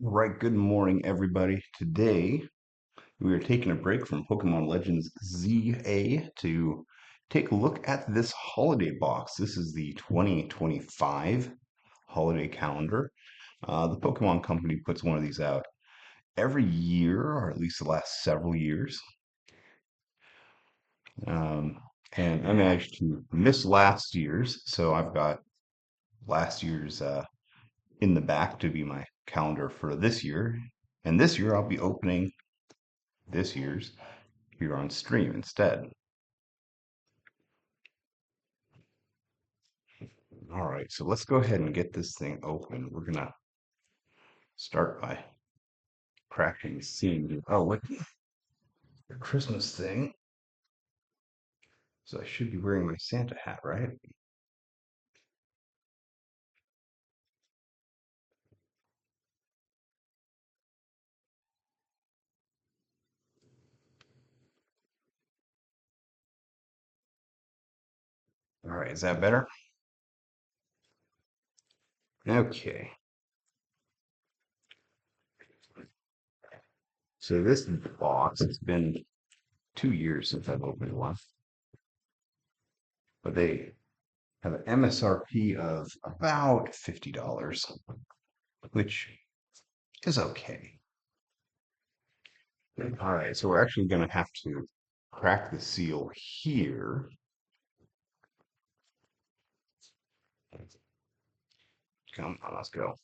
Right, good morning, everybody. Today we are taking a break from Pokemon Legends ZA to take a look at this holiday box. This is the 2025 holiday calendar. The Pokemon Company puts one of these out every year, or at least the last several years. Um, and I managed to miss last year's, so I've got last year's in the back to be my calendar for this year. And this year I'll be opening this year's here on stream instead. All right, so let's go ahead and get this thing open. We're gonna start by cracking the scene. Oh, look, the Christmas thing. So I should be wearing my Santa hat, right? All right, is that better? Okay. So this box, it's been 2 years since I've opened one, but they have an MSRP of about $50, which is okay. All right, so we're actually gonna have to crack the seal here. Come on, let's go.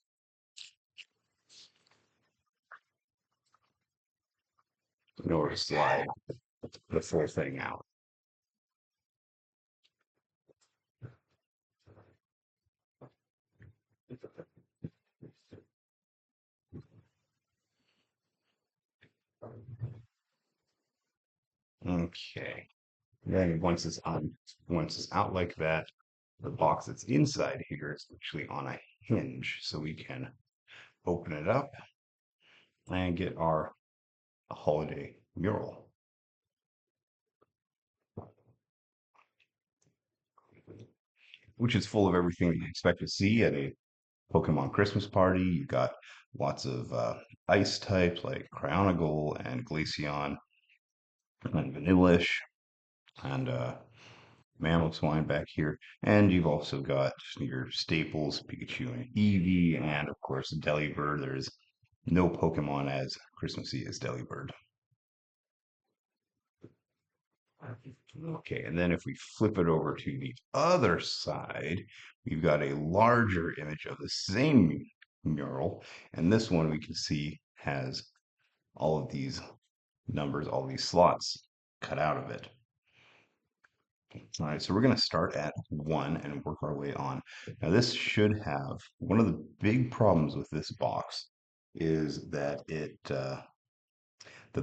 In order to slide the full thing out. Okay. Then once it's out like that, the box that's inside here is actually on a hinge, so we can open it up and get our holiday mural, which is full of everything that you expect to see at a Pokemon Christmas party. You got lots of ice types like Cryogonal and Glaceon and Vanillish and Mamoswine back here. And you've also got your staples, Pikachu and Eevee, and of course Delibird. There's no Pokemon as Christmassy as Delibird. Okay, and then if we flip it over to the other side, we've got a larger image of the same mural, and this one we can see has all of these numbers, all these slots cut out of it. All right, so we're going to start at 1 and work our way on. Now, this should have one of the big problems with this box is that the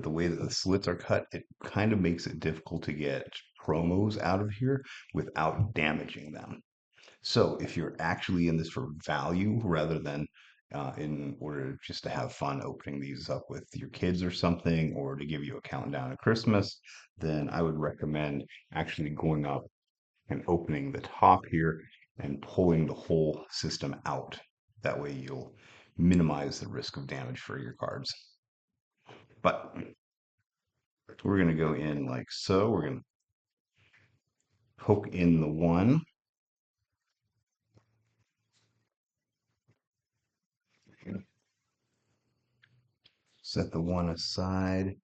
way that the slits are cut, it kind of makes it difficult to get promos out of here without damaging them. So if you're actually in this for value rather than in order just to have fun opening these up with your kids or something, or to give you a countdown to Christmas, then I would recommend actually going up and opening the top here and pulling the whole system out. That way you'll minimize the risk of damage for your cards. But we're going to go in like so. We're going to poke in the one. Set the one aside.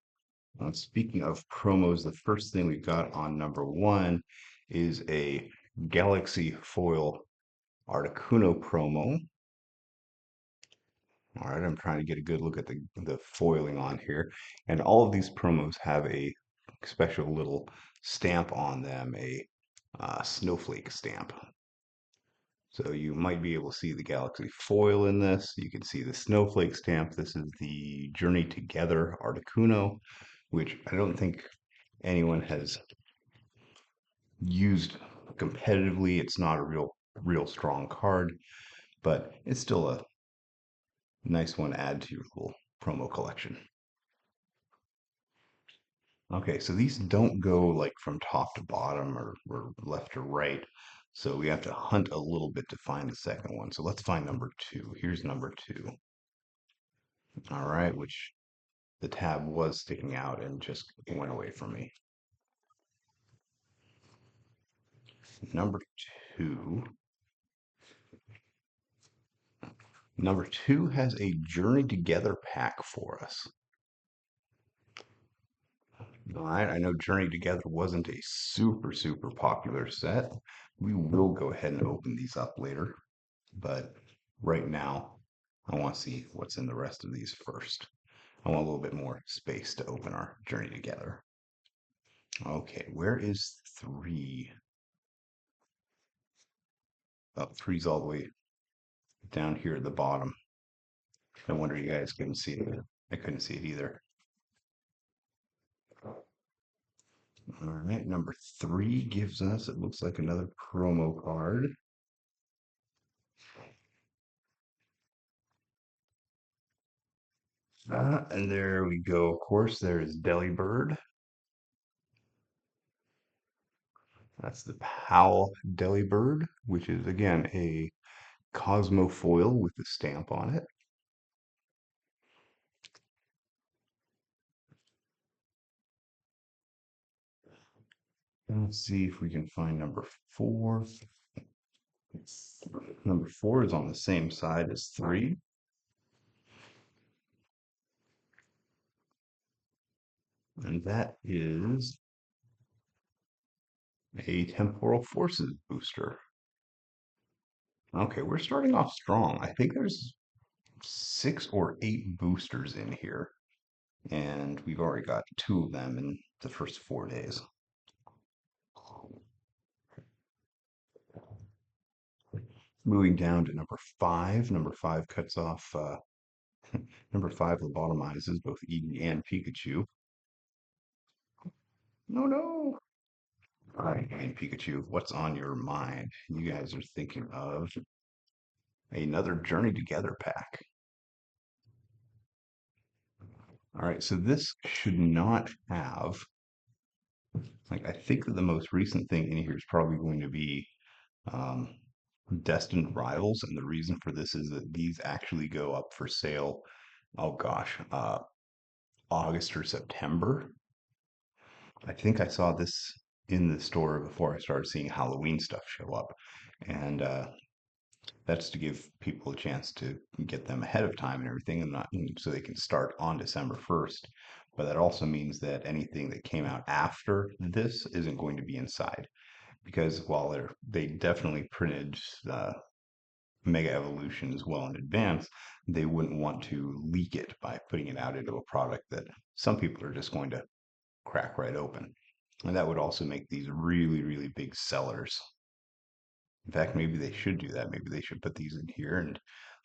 Speaking of promos, the first thing we got on number one is a Galaxy Foil Articuno promo. All right, I'm trying to get a good look at the foiling on here. And all of these promos have a special little stamp on them, a snowflake stamp. So you might be able to see the Galaxy foil in this. You can see the snowflake stamp. This is the Journey Together Articuno, which I don't think anyone has used competitively. It's not a real strong card, but it's still a nice one to add to your little promo collection. Okay, so these don't go like from top to bottom or left to right. So we have to hunt a little bit to find the second one. So let's find number two. Here's number two. All right, which the tab was sticking out and just went away from me. Number two. Number two has a Journey Together pack for us. All right, I know Journey Together wasn't a super popular set. We will go ahead and open these up later, but right now I want to see what's in the rest of these first. I want a little bit more space to open our Journey Together. Okay, where is three? Oh, three's all the way down here at the bottom. No wonder you guys couldn't see it. I couldn't see it either. All right, number three gives us, it looks like another promo card. And there we go. Of course, there's Delibird. That's the Powell Delibird, which is again a Cosmo foil with the stamp on it. Let's see if we can find number four. Number four is on the same side as three. And that is a Temporal Forces booster. Okay, we're starting off strong. I think there's 6 or 8 boosters in here, and we've already got 2 of them in the first 4 days. Moving down to number 5. Number 5 cuts off, number 5 lobotomizes both Eevee and Pikachu. No, no! All right, and Pikachu, what's on your mind? You guys are thinking of another Journey Together pack. All right, so this should not have, like, I think that the most recent thing in here is probably going to be um, Destined Rivals, and the reason for this is that these actually go up for sale. Oh gosh, August or September. I think I saw this in the store before I started seeing Halloween stuff show up, and that's to give people a chance to get them ahead of time and everything, and not so they can start on December 1st. But that also means that anything that came out after this isn't going to be inside because while they definitely printed Mega Evolutions well in advance, they wouldn't want to leak it by putting it out into a product that some people are just going to crack right open. And that would also make these really big sellers. In fact, maybe they should do that. Maybe they should put these in here and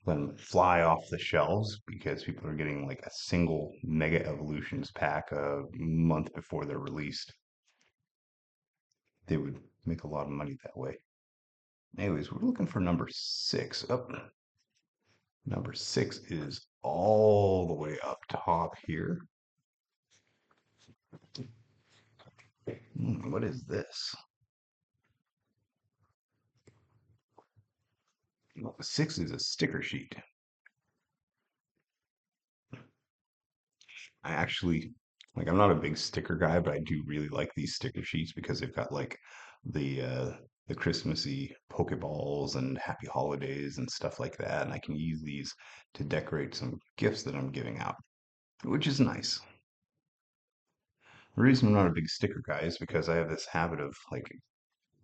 let them fly off the shelves because people are getting like a single Mega Evolutions pack a month before they're released. They would make a lot of money that way. Anyways, we're looking for number 6. Up. Number 6 is all the way up top here. What is this? 6 is a sticker sheet. I actually like I'm not a big sticker guy, but I do really like these sticker sheets because they've got like the Christmassy Pokeballs and Happy Holidays and stuff like that, and I can use these to decorate some gifts that I'm giving out, which is nice. The reason I'm not a big sticker guy is because I have this habit of like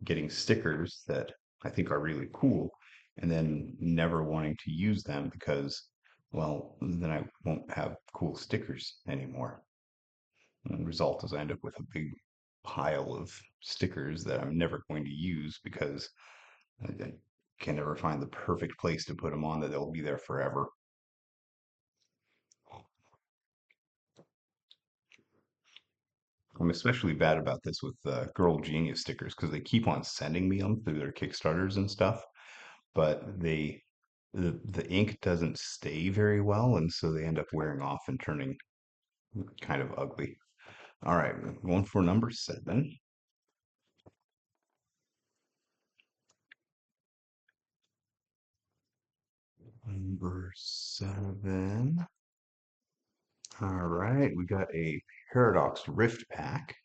getting stickers that I think are really cool and then never wanting to use them because, well, then I won't have cool stickers anymore. And the result is I end up with a big pile of stickers that I'm never going to use because I can never find the perfect place to put them on that they'll be there forever. I'm especially bad about this with Girl Genius stickers because they keep on sending me them through their Kickstarters and stuff, but the ink doesn't stay very well, and so they end up wearing off and turning kind of ugly. All right, going for number 7. Number 7. All right, we got a Paradox Rift pack.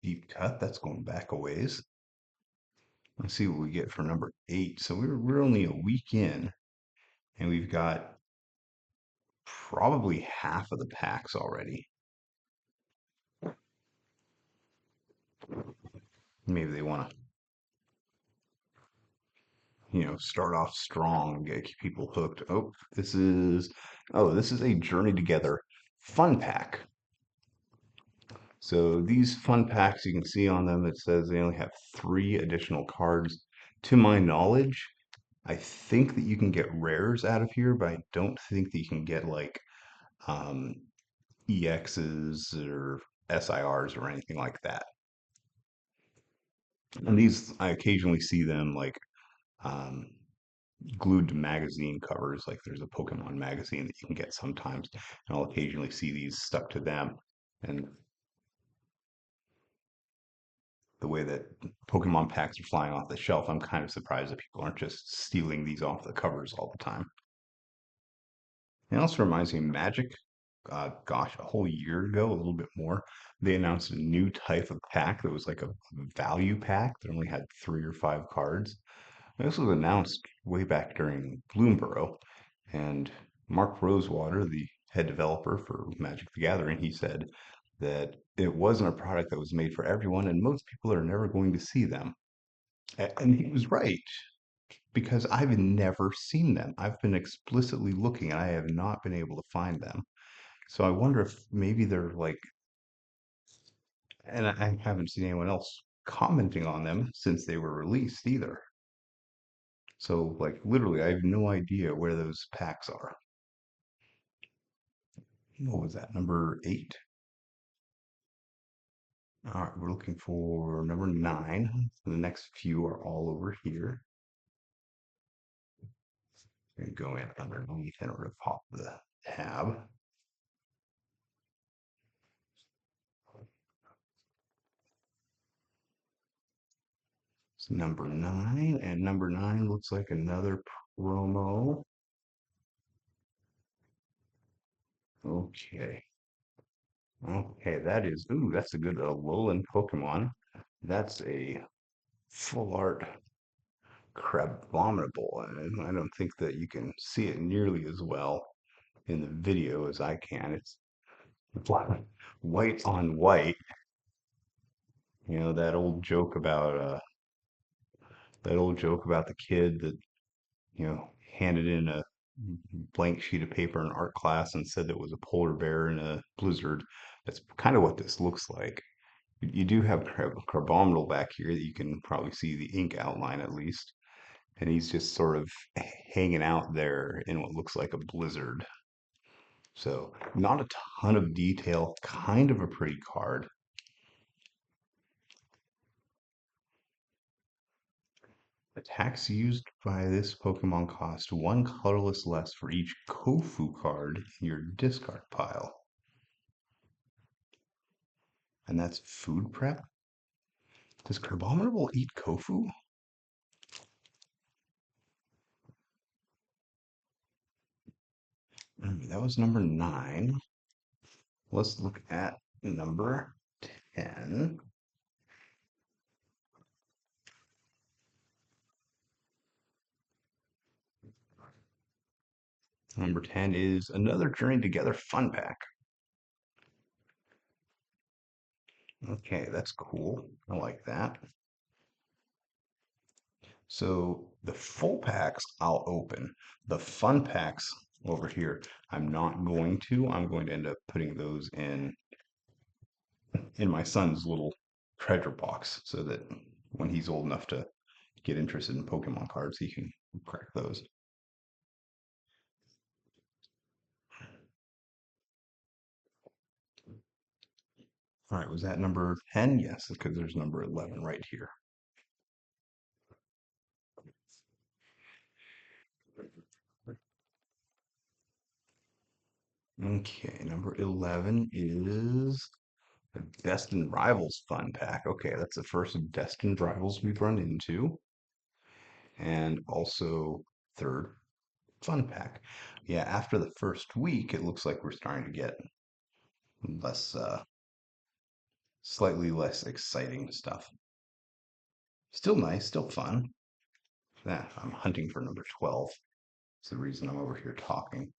Deep cut, that's going back a ways. Let's see what we get for number 8. So we're only a week in, and we've got probably half of the packs already. Maybe they want to, start off strong and get keep people hooked. This is a Journey Together fun pack. So these fun packs, you can see on them, it says they only have 3 additional cards. To my knowledge, I think that you can get rares out of here, but I don't think that you can get like um, EXs or SIRs or anything like that. And these, I occasionally see them like um, glued to magazine covers. Like there's a Pokemon magazine that you can get sometimes, and I'll occasionally see these stuck to them. And the way that Pokemon packs are flying off the shelf, I'm kind of surprised that people aren't just stealing these off the covers all the time. It also reminds me of Magic. Gosh, a whole year ago, a little bit more, they announced a new type of pack that was like a value pack that only had 3 or 5 cards. This was announced way back during Bloomborough, and Mark Rosewater, the head developer for Magic the Gathering, he said that it wasn't a product that was made for everyone, and most people are never going to see them. And he was right, because I've never seen them. I've been explicitly looking, and I have not been able to find them. So I wonder if maybe they're like, and I haven't seen anyone else commenting on them since they were released either. So, like, literally, I have no idea where those packs are. What was that? Number 8? All right, we're looking for number 9. The next few are all over here. And go in underneath in order to pop the tab. It's number 9, and number 9 looks like another promo. Okay. Okay, that's a good Alolan Pokemon. That's a full art Crabominable. And I don't think that you can see it nearly as well in the video as I can. It's white on white. That old joke about the kid that, handed in a blank sheet of paper in art class and said that it was a polar bear in a blizzard. That's kind of what this looks like. You do have Crabominal back here that you can probably see the ink outline at least. And he's just sort of hanging out there in what looks like a blizzard. So, not a ton of detail, kind of a pretty card. Attacks used by this Pokemon cost 1 colorless less for each Kofu card in your discard pile. And that's food prep? Does Crabominable eat Kofu? That was number 9. Let's look at number 10. Number 10 is another Journey Together fun pack. Okay, that's cool. I like that. So the full packs I'll open. The fun packs over here, I'm not going to. I'm going to end up putting those in my son's little treasure box so that when he's old enough to get interested in Pokemon cards, he can crack those. All right, was that number 10? Yes, because there's number 11 right here. Okay, number 11 is the Destined Rivals fun pack. Okay, that's the first Destined Rivals we've run into. And also third. Fun pack. Yeah, after the first week, it looks like we're starting to get less, slightly less exciting stuff. Still nice, still fun. Yeah, I'm hunting for number 12. That's the reason I'm over here talking.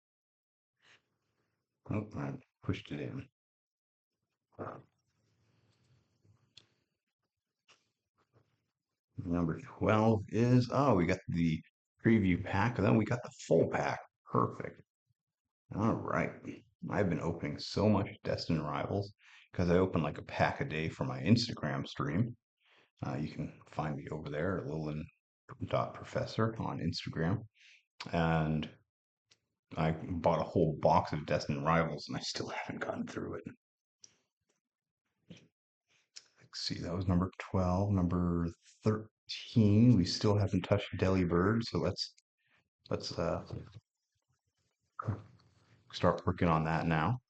Oh, I pushed it in. Number 12 is, oh, we got the preview pack, and then we got the full pack. Perfect. All right. I've been opening so much Destined Rivals because I open like a pack a day for my Instagram stream. You can find me over there at Lilin.professor on Instagram. And I bought a whole box of Destined Rivals and I still haven't gotten through it. Let's see, that was number 12. Number 13, we still haven't touched Delibird, so let's start working on that now.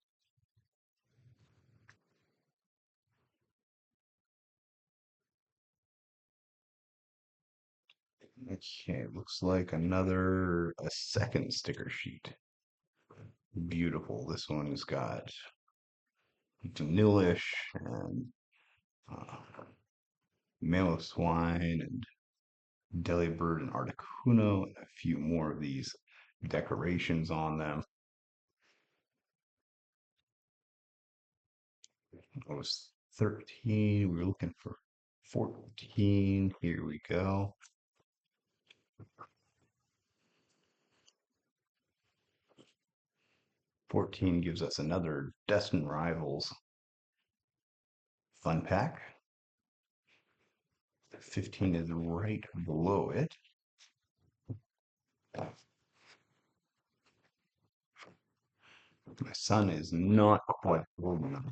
Okay, looks like a second sticker sheet. Beautiful. This one's got Vanillish and uh, Mamoswine and Delibird and Articuno, and a few more of these decorations on them. It was 13. We were looking for 14. Here we go. 14 gives us another Destined Rivals fun pack. 15 is right below it. My son is not quite old enough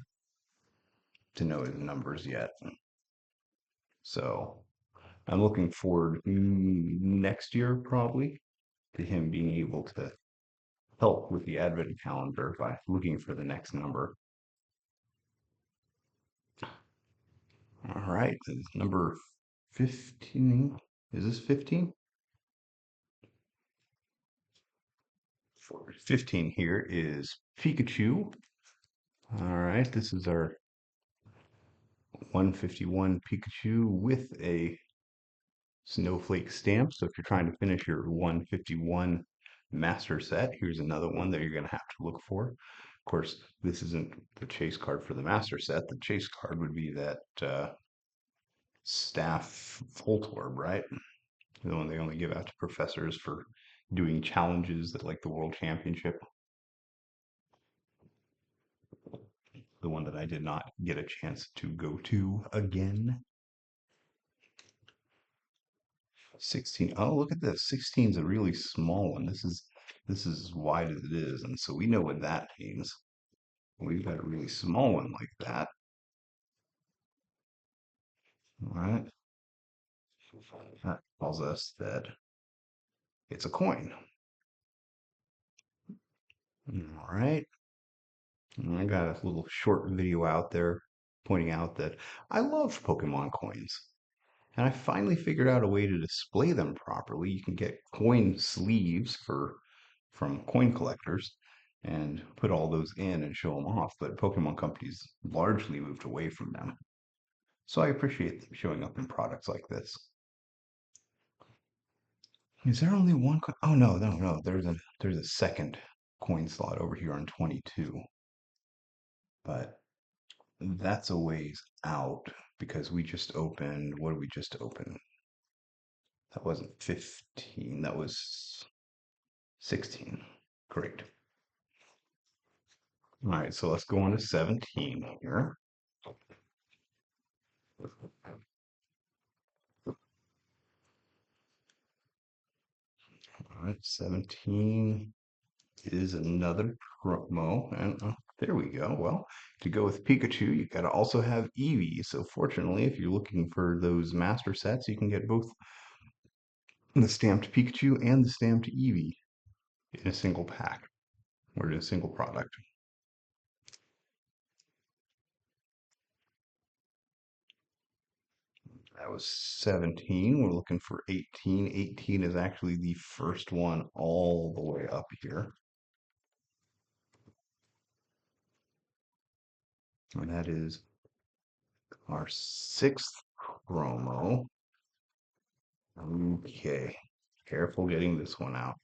to know his numbers yet. So I'm looking forward next year probably to him being able to help with the advent calendar by looking for the next number. All right, number 15. Is this 15? 15 here is Pikachu. All right, this is our 151 Pikachu with a snowflake stamp. So if you're trying to finish your 151 master set, here's another one that you're going to have to look for. Of course, this isn't the chase card for the master set. The chase card would be that staff Voltorb, right? The one they only give out to professors for doing challenges that like the World Championship. The one that I did not get a chance to go to again. 16. Oh, look at this. 16 is a really small one. This is as wide as it is, and so we know what that means. We've got a really small one like that. All right. That tells us that it's a coin. All right. And I got a little short video out there pointing out that I love Pokemon coins. And I finally figured out a way to display them properly. You can get coin sleeves from coin collectors and put all those in and show them off, but Pokemon companies largely moved away from them. So I appreciate them showing up in products like this. Is there only one coin? Oh no. There's a second coin slot over here on 22. But that's a ways out because we just opened, what did we just open? That wasn't 15, that was 16. Great. All right, so let's go on to 17 here. All right, 17 is another promo. And there we go. Well, to go with Pikachu, you got to also have Eevee. So fortunately, if you're looking for those master sets, you can get both the stamped Pikachu and the stamped Eevee in a single pack or in a single product. That was 17. We're looking for 18. 18 is actually the first one all the way up here. And that is our sixth promo. Okay, careful getting this one out.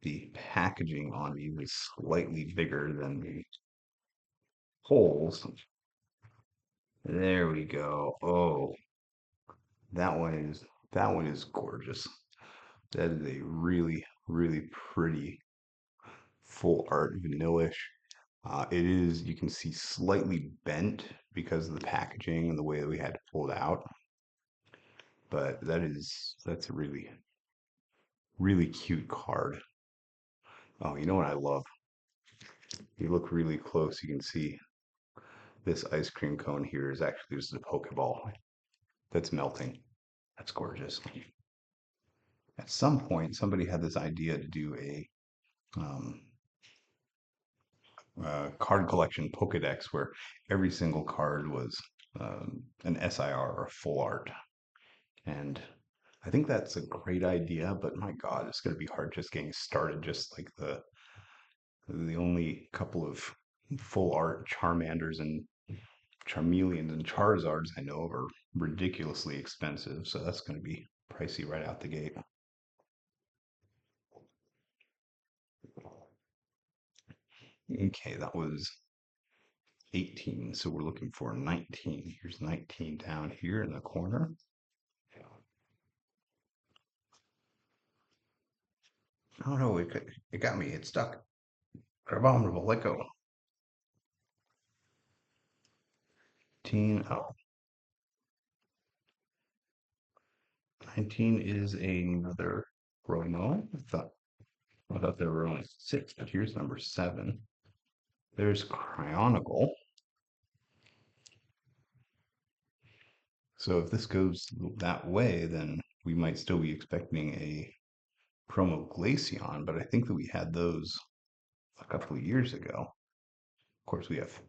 The packaging on these is slightly bigger than the holes. There we go. Oh, that one is gorgeous. That is a really, really pretty full art vanillish. It is, you can see slightly bent because of the packaging and the way that we had to pull it out. But that's a really, really cute card. Oh, you know what I love? You look really close, you can see this ice cream cone here is actually just a Pokeball that's melting. That's gorgeous. At some point, somebody had this idea to do a um, card collection Pokedex where every single card was an SIR or full art. And I think that's a great idea, but my God, it's going to be hard just getting started. Just like the only couple of full art Charmanders and Charmeleons and Charizards I know of are ridiculously expensive, so that's going to be pricey right out the gate. Okay, that was 18, so we're looking for 19. Here's 19 down here in the corner. Oh no, it got me. It's stuck. Abominable, let go. 19, oh, 19 is another promo. I thought there were only six, but here's number 7. There's Cryonicle. So if this goes that way, then we might still be expecting a promo Glaceon, but I think that we had those a couple of years ago. Of course, we have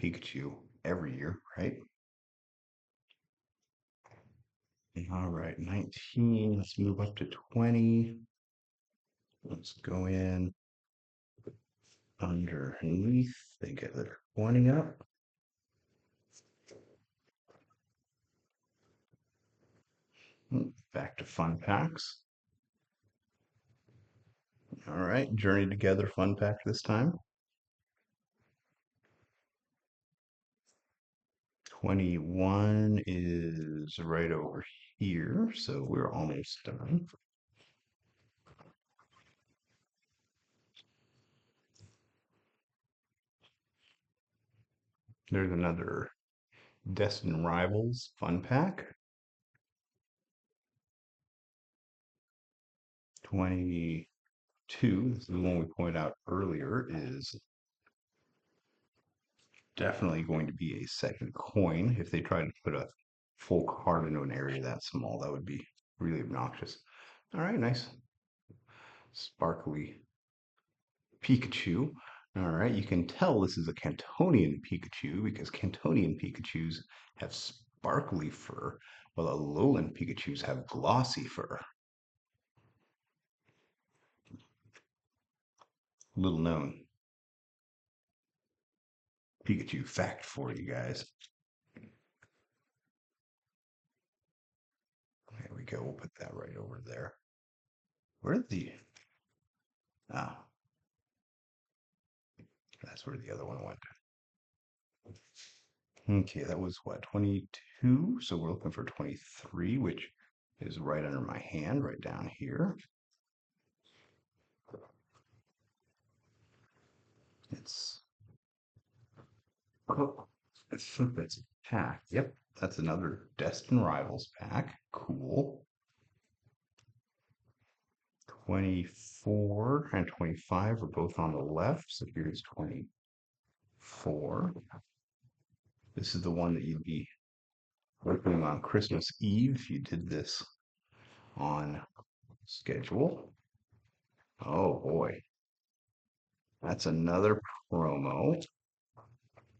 Pikachu every year, right? All right, 19. Let's move up to 20. Let's go in underneath. They get the 20 up. Back to fun packs. All right, Journey Together fun pack this time. 21 is right over here, so we're almost done. There's another Destined Rivals fun pack. 22, this is the one we pointed out earlier, is definitely going to be a second coin. If they tried to put a full card into an area that small, that would be really obnoxious. All right, nice. Sparkly Pikachu. All right, you can tell this is a Cantonian Pikachu because Cantonian Pikachus have sparkly fur, while Alolan Pikachus have glossy fur. Little known Pikachu fact for you guys. There we go. We'll put that right over there. Where did the... Ah, that's where the other one went. Okay, that was what, 22? So we're looking for 23, which is right under my hand, right down here. It's... Oh, I think that's a pack. Yep, that's another Destined Rivals pack. Cool. 24 and 25 are both on the left, so here's 24. This is the one that you'd be opening on Christmas Eve if you did this on schedule. Oh boy, that's another promo.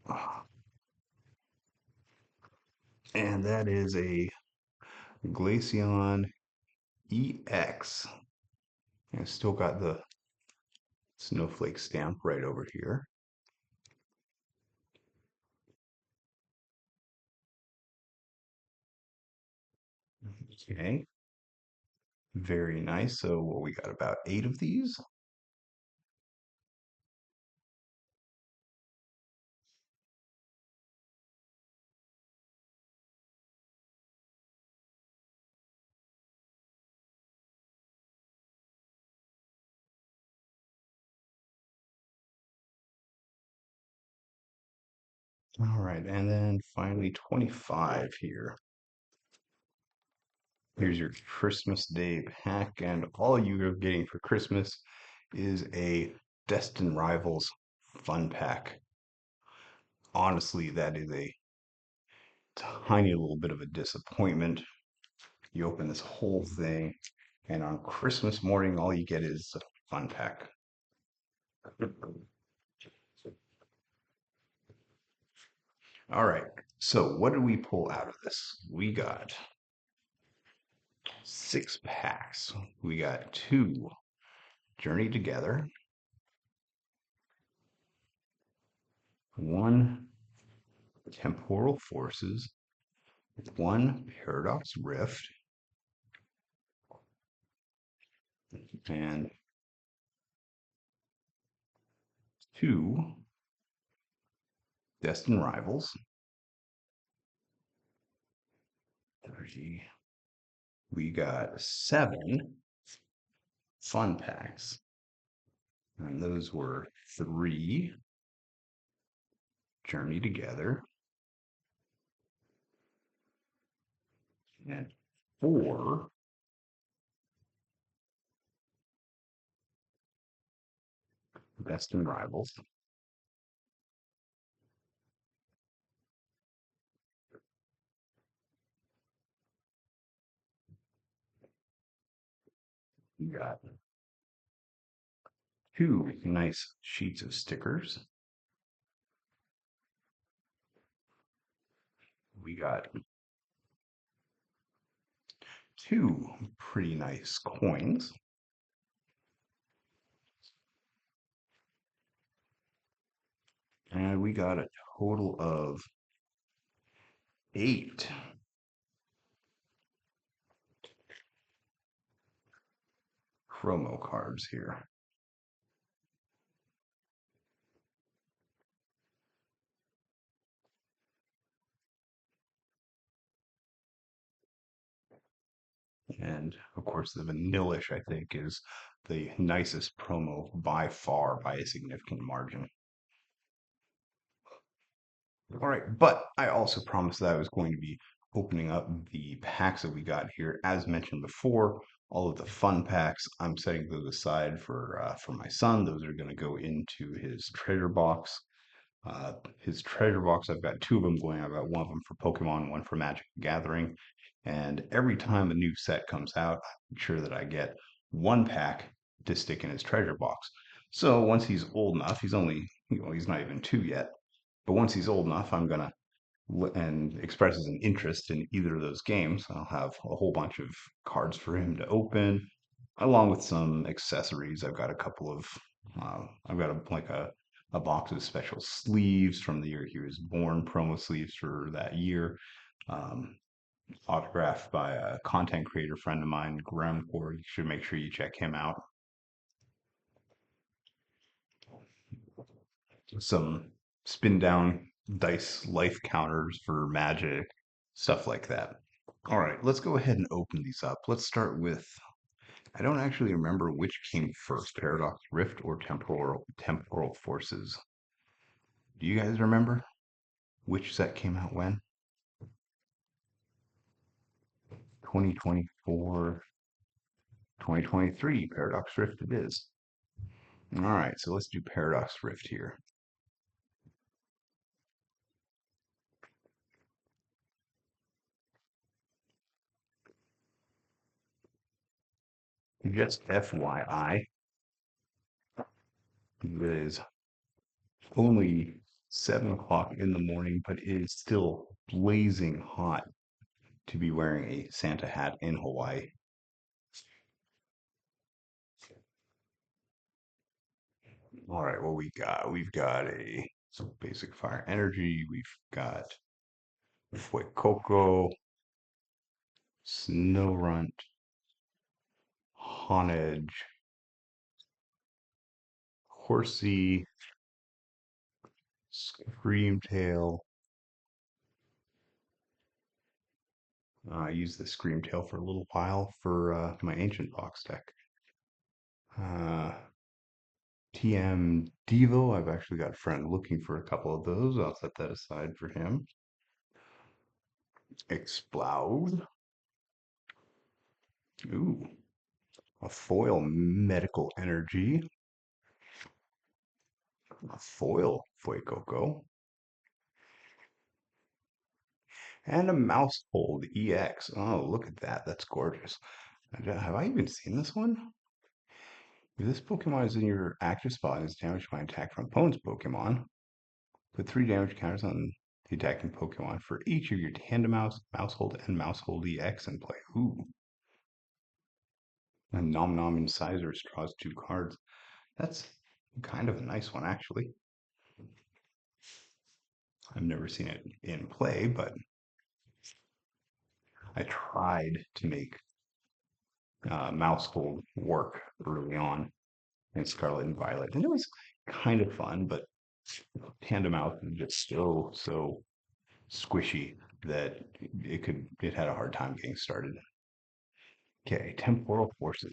Ah, And that is a Glaceon EX. I still got the snowflake stamp right over here. Okay, very nice. So we got about 8 of these. All right, and then finally 25 here. Here's your Christmas Day pack, and all you're getting for Christmas is a Destined Rivals fun pack. Honestly, that is a tiny little bit of a disappointment. You open this whole thing, and on Christmas morning, all you get is a fun pack. All right, so what did we pull out of this? We got 6 packs. We got 2 Journey Together, 1 Temporal Forces, 1 Paradox Rift, and 2 Destined Rivals. 30. We got 7 fun packs, and those were 3 Journey Together and 4 Destined Rivals. We got 2 nice sheets of stickers. We got 2 pretty nice coins. And we got a total of 8 promo cards here. And of course, the Vanillish, I think, is the nicest promo by far by a significant margin. All right, but I also promised that I was going to be opening up the packs that we got here. As mentioned before, all of the fun packs, I'm setting those aside for my son. Those are going to go into his treasure box. His treasure box, I've got 2 of them going. I've got one of them for Pokemon, one for Magic the Gathering. And every time a new set comes out, I make sure that I get 1 pack to stick in his treasure box. So once he's old enough, he's only, he's not even 2 yet. But once he's old enough, I'm gonna and expresses an interest in either of those games, I'll have a whole bunch of cards for him to open, along with some accessories. I've got a couple of, I've got a box of special sleeves from the year he was born, promo sleeves for that year, um, autographed by a content creator friend of mine, Gremcore. You should make sure you check him out. Some spin down dice life counters for magic, stuff like that. All right, let's go ahead and open these up. Let's start with, I don't actually remember which came first, Paradox Rift or Temporal Forces. Do you guys remember which set came out when? 2024, 2023, Paradox Rift it is. All right, so let's do Paradox Rift here. Just FYI, it is only 7 o'clock in the morning, but it is still blazing hot to be wearing a Santa hat in Hawaii. All right, what we got? We've got a some basic fire energy. We've got Fuecoco, Snow Runt, Honedge, Horsey, Screamtail. I used the Screamtail for a little while for my ancient box deck. Uh, TM Devo, I've actually got a friend looking for a couple of those. I'll set that aside for him. Explode. Ooh, a foil medical energy. A foil Fuecoco. And a Mousehold EX. Oh, look at that. That's gorgeous. Have I even seen this one? If this Pokemon is in your active spot and is damaged by attack from opponent's Pokemon, put 3 damage counters on the attacking Pokemon for each of your Tandemaus, Mousehold, and Mousehold EX in play. Ooh. And Nom Nom Incisors draws 2 cards. That's kind of a nice one, actually. I've never seen it in play, but I tried to make Mousehold work early on in Scarlet and Violet, and it was kind of fun, but Tandemaus is just so squishy that it had a hard time getting started. Okay, Temporal Forces.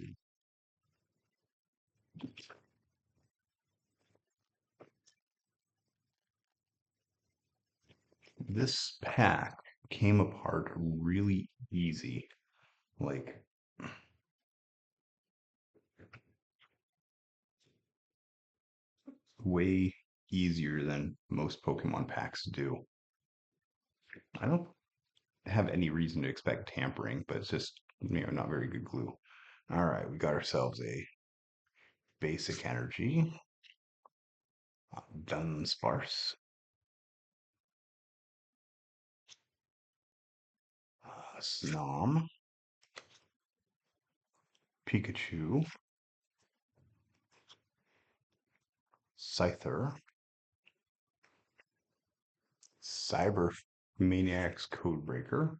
This pack came apart really easy. Like way easier than most Pokemon packs do. I don't have any reason to expect tampering, but it's just, not very good glue. All right, we got ourselves a basic energy, Dunsparce, Snom, Pikachu, Scyther, Cyber Maniacs Codebreaker,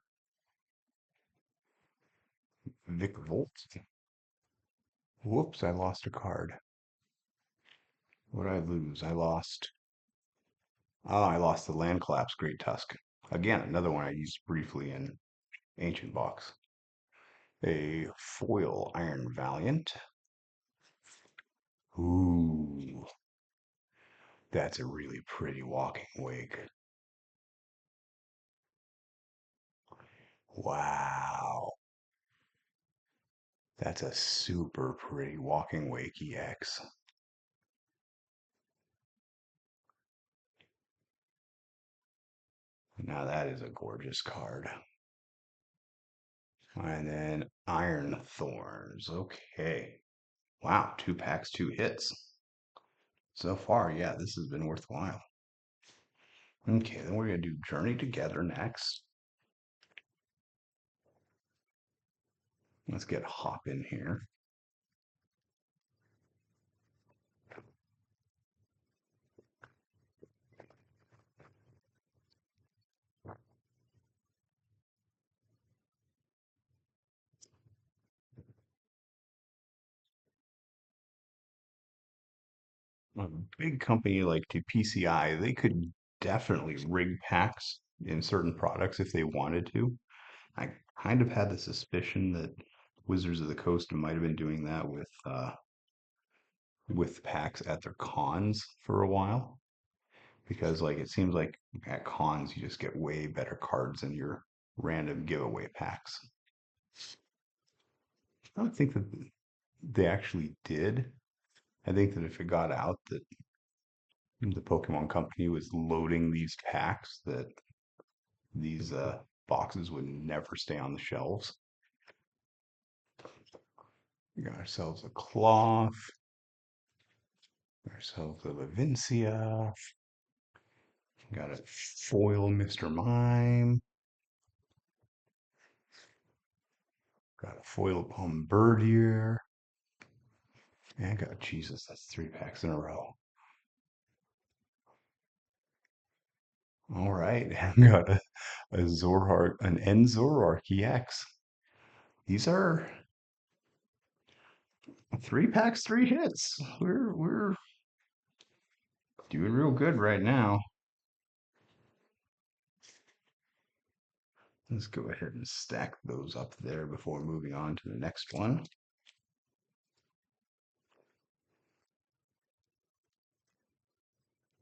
Vikavolt. Whoops, I lost a card. What did I lose? I lost the Land Collapse Great Tusk. Again, another one I used briefly in Ancient Box. A foil Iron Valiant. Ooh, that's a really pretty walking wake. Wow, that's a super pretty walking wake EX. Now that is a gorgeous card. And then Iron Thorns. Okay. Wow, 2 packs, 2 hits. So far, yeah, this has been worthwhile. Okay, then we're going to do Journey Together next. Let's get Hop in here. A big company like PCI, they could definitely rig packs in certain products if they wanted to. I kind of had the suspicion that Wizards of the Coast might have been doing that with packs at their cons for a while, because like it seems like at cons you just get way better cards in your random giveaway packs. I don't think that they actually did. I think that if it got out that the Pokemon Company was loading these packs, that these boxes would never stay on the shelves. We got ourselves a Cloth, ourselves a Lavincia, Got a foil Mr. Mime. Got a foil Bombardier. And got Jesus, that's 3 packs in a row. All right, got a Zorark, an N-Zorark EX. These are 3 packs, 3 hits. We're doing real good right now. Let's go ahead and stack those up there before moving on to the next one.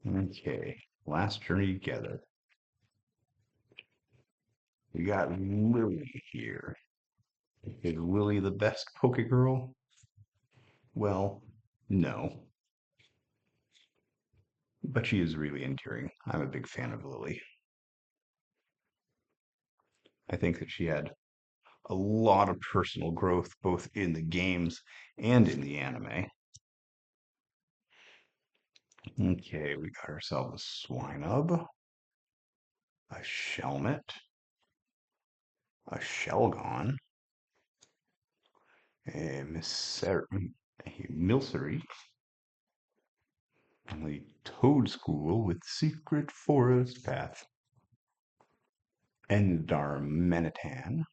Okay, last journey together. We got Lily here. Is Lily the best Pokegirl? Well, no. But she is really endearing. I'm a big fan of Lily. I think that she had a lot of personal growth both in the games and in the anime. Okay, we got ourselves a Swinub, a Shelmet, a Shelgon, a Milcery, a Toad School with Secret Forest Path, and Darmanitan,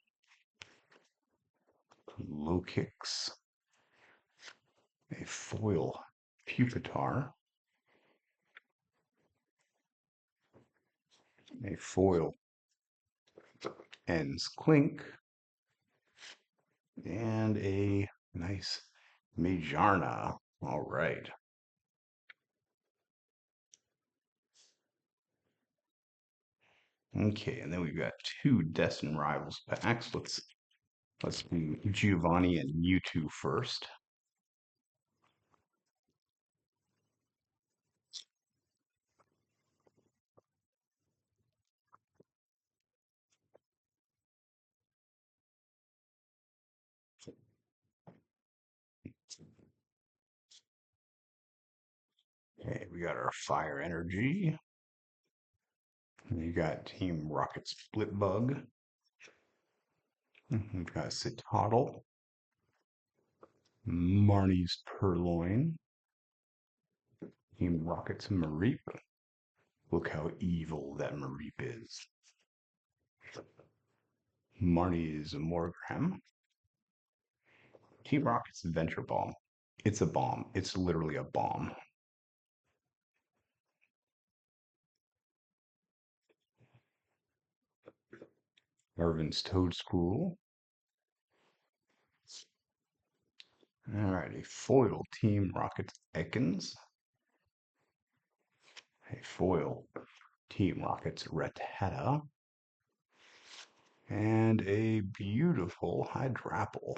Lokix, a foil Pupitar, a foil Ends Clink, and a nice Majarna. All right. Okay, and then we've got 2 Destined Rivals packs. Let's do Giovanni and Mewtwo first. Okay, we got our Fire Energy. You got Team Rocket Split Bug. We've got Citadel, Marnie's Purloin, Team Rocket's Mareep. Look how evil that Mareep is. Marnie's Morgram, Team Rocket's Venture Bomb. It's a bomb. It's literally a bomb. Irvin's Toad School. All right, a foil Team Rocket's Ekans. A foil Team Rocket's Rattata. And a beautiful Hydrapple.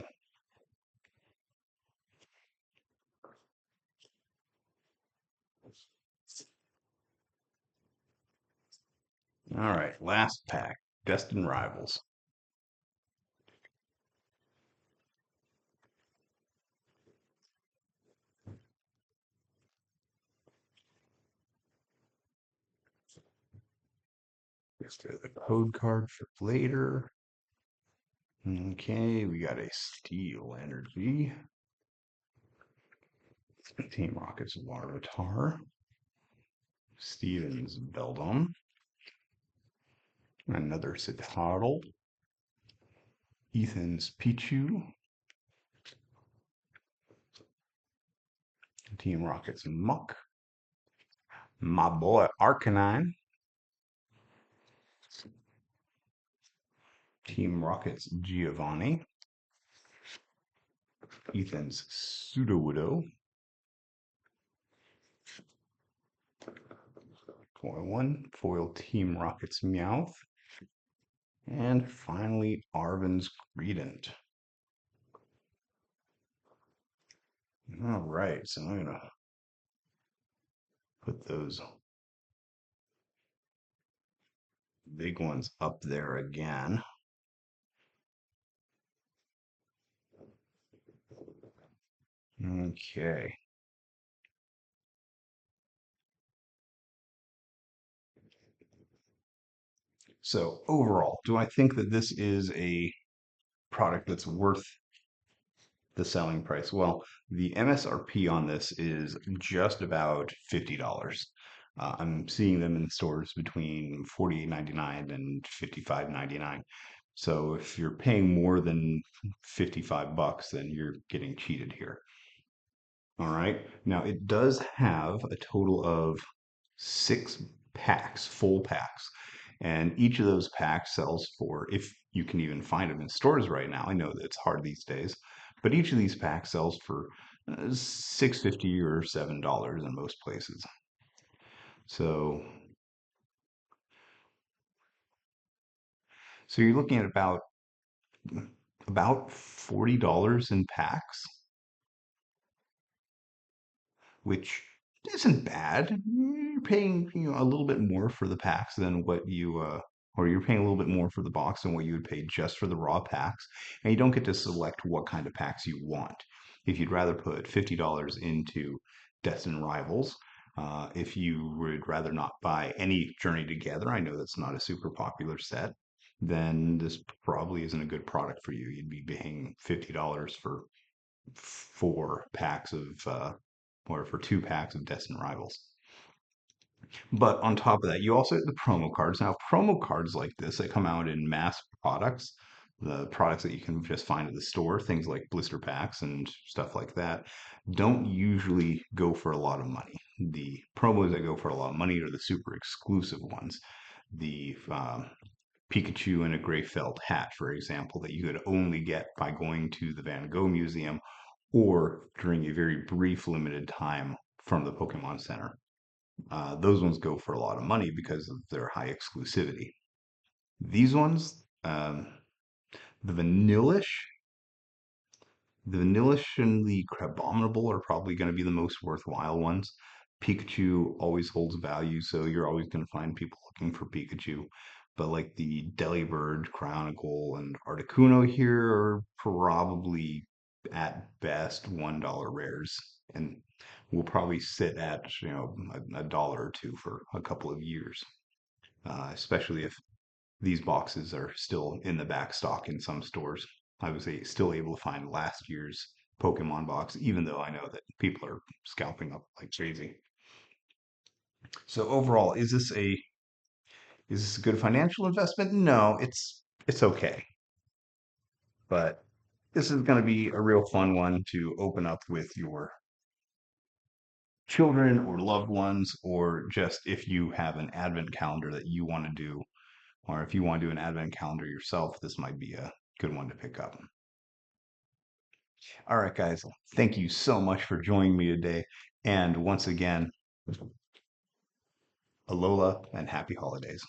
All right, last pack, Destined Rivals. Just the code card for later. Okay, we got a Steel Energy. Team Rocket's Larvitar. Steven's Beldum. Another Citadel. Ethan's Pichu. Team Rocket's Muck. My boy Arcanine. Team Rocket's Giovanni. Ethan's Sudowoodo. Foil 1, foil Team Rocket's Meowth. And finally, Arvin's Greedent. All right, so I'm going to put those big ones up there again. Okay. So overall, do I think that this is a product that's worth the selling price? Well, the MSRP on this is just about $50. I'm seeing them in stores between 48.99 and 55.99. So if you're paying more than 55 bucks, then you're getting cheated here. All right. Now it does have a total of 6 packs, full packs. And each of those packs sells for, if you can even find them in stores right now. I know that it's hard these days, but each of these packs sells for 6.50 or $7 in most places. So, so you're looking at about $40 in packs, which isn't bad. You're paying, a little bit more for the packs than what or you're paying a little bit more for the box than what you would pay just for the raw packs. And you don't get to select what kind of packs you want. If you'd rather put $50 into Destined Rivals, if you would rather not buy any Journey Together, I know that's not a super popular set, then this probably isn't a good product for you. You'd be paying $50 for 4 packs of or for 2 packs of Destined Rivals. But on top of that, you also get the promo cards. Now, promo cards like this that come out in mass products, the products that you can just find at the store, things like blister packs and stuff like that, don't usually go for a lot of money. The promos that go for a lot of money are the super exclusive ones. The Pikachu in a gray felt hat, for example, that you could only get by going to the Van Gogh Museum or during a very brief limited time from the Pokemon Center. Those ones go for a lot of money because of their high exclusivity. These ones, the Vanillish, the Vanillish and the Crabominable are probably going to be the most worthwhile ones. Pikachu always holds value, so you're always going to find people looking for Pikachu. But like the Delibird, Chronicle, and Articuno here are probably at best $1 rares, and will probably sit at a dollar or two for a couple of years, especially if these boxes are still in the back stock in some stores. I was still able to find last year's Pokemon box, even though I know that people are scalping up like crazy. So overall, is this a good financial investment? No, it's okay, but this is going to be a real fun one to open up with your children or loved ones, or just if you have an advent calendar that you want to do, or if you want to do an advent calendar yourself, this might be a good one to pick up. All right, guys, thank you so much for joining me today. And once again, Alola and happy holidays.